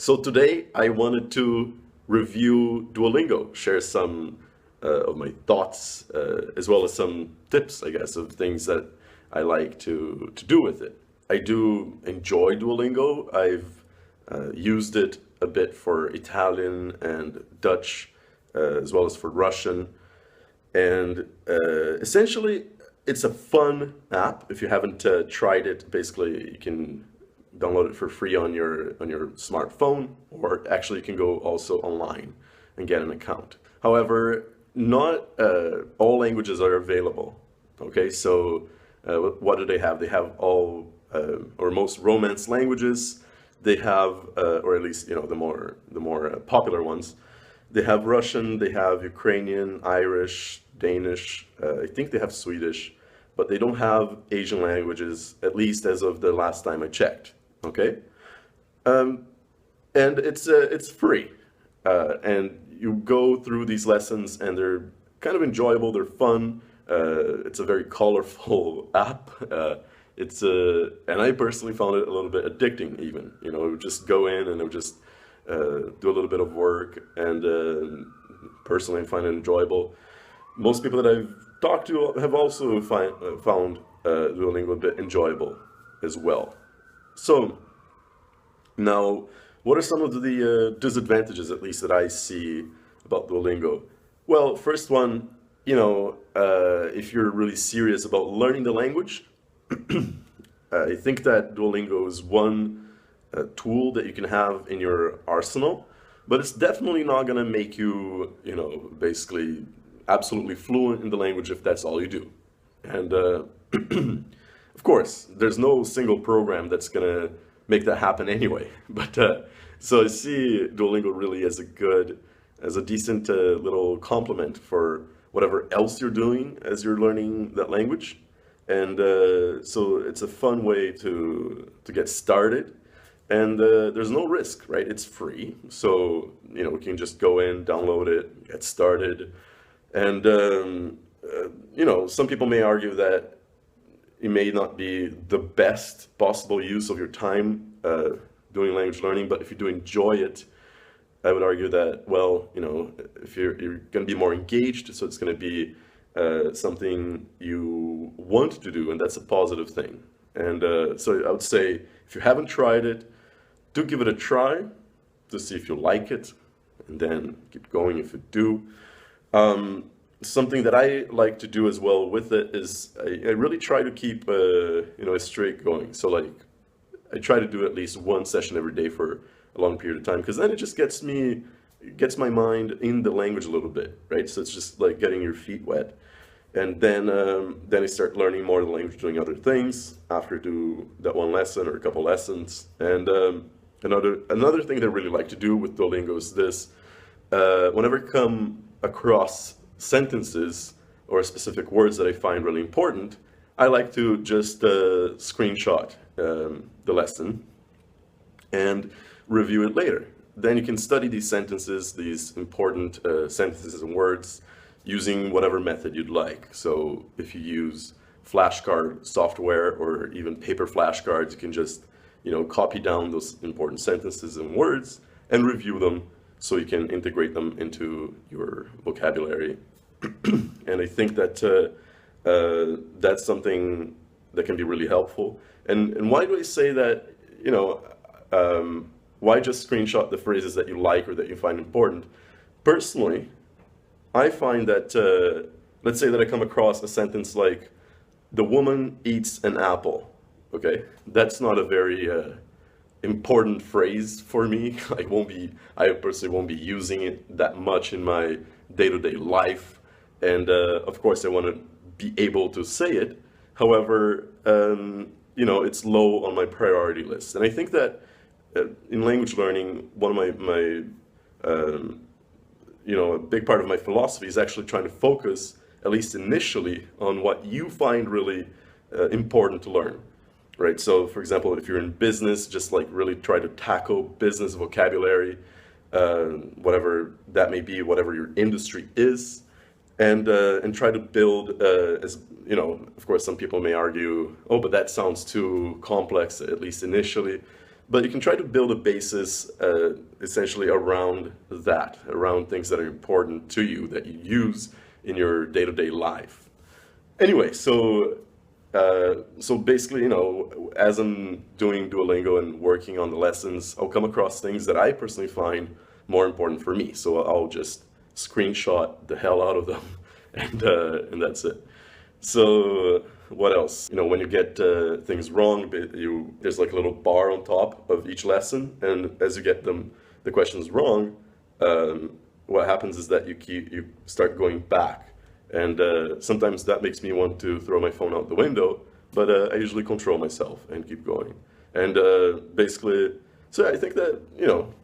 So today I wanted to review Duolingo, share some of my thoughts, as well as some tips, I guess, of things that I like to do with it. I do enjoy Duolingo. I've used it a bit for Italian and Dutch, as well as for Russian. And essentially, it's a fun app. If you haven't tried it, basically you can download it for free on your smartphone, or actually you can go also online and get an account. However, not all languages are available. Okay, so what do they have? They have all or most Romance languages. They have, or at least the more popular ones. They have Russian, they have Ukrainian, Irish, Danish. I think they have Swedish, but they don't have Asian languages, at least as of the last time I checked. Okay, um, and it's free, and you go through these lessons, and they're kind of enjoyable. They're fun. It's a very colorful app. And I personally found it a little bit addicting. Even it would just go in and it would just do a little bit of work, and personally I find it enjoyable. Most people that I've talked to have also found Duolingo a bit enjoyable as well. So now, what are some of the disadvantages, at least that I see about Duolingo? Well, first one, if you're really serious about learning the language, I think that Duolingo is one tool that you can have in your arsenal, but it's definitely not going to make you, basically absolutely fluent in the language if that's all you do. And of course, there's no single program that's going to make that happen anyway. But so I see Duolingo really as a decent little complement for whatever else you're doing as you're learning that language. And so it's a fun way to get started. And there's no risk, right? It's free. So, we can just go in, download it, get started. And, some people may argue that it may not be the best possible use of your time doing language learning, but if you do enjoy it, I would argue that, well, if you're going to be more engaged, so it's going to be something you want to do, and that's a positive thing. And so I would say, if you haven't tried it, do give it a try to see if you like it, and then keep going if you do. Something that I like to do as well with it is I really try to keep a streak going. So like I try to do at least one session every day for a long period of time, because then it just gets my mind in the language a little bit, right? So it's just like getting your feet wet. And then I start learning more of the language, doing other things after do that one lesson or a couple lessons. And another thing that I really like to do with Duolingo is this: whenever I come across sentences or specific words that I find really important, I like to just screenshot the lesson and review it later. Then you can study these sentences, these important sentences and words, using whatever method you'd like. So if you use flashcard software or even paper flashcards, you can just copy down those important sentences and words and review them so you can integrate them into your vocabulary. And I think that that's something that can be really helpful. And why do I say that? Why just screenshot the phrases that you like or that you find important? Personally, I find that, let's say that I come across a sentence like, "The woman eats an apple." Okay, that's not a very important phrase for me. I personally won't be using it that much in my day-to-day life. And of course, I want to be able to say it. However, it's low on my priority list. And I think that in language learning, one of my a big part of my philosophy is actually trying to focus, at least initially, on what you find really important to learn, right? So, for example, if you're in business, just like really try to tackle business vocabulary, whatever that may be, whatever your industry is, and try to build as of course, some people may argue, oh, but that sounds too complex, at least initially. But you can try to build a basis essentially around that, around things that are important to you, that you use in your day-to-day life. Anyway, so basically, you know, as I'm doing Duolingo and working on the lessons, I'll come across things that I personally find more important for me. So I'll just screenshot the hell out of them, and that's it. So what else? You know, when you get things wrong, there's like a little bar on top of each lesson, and as you get the questions wrong, what happens is that you start going back. And sometimes that makes me want to throw my phone out the window, but I usually control myself and keep going. And basically, so I think that, you know,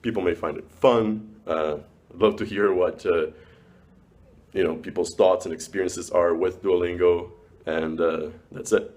people may find it fun. I'd love to hear what, you know, people's thoughts and experiences are with Duolingo, and that's it.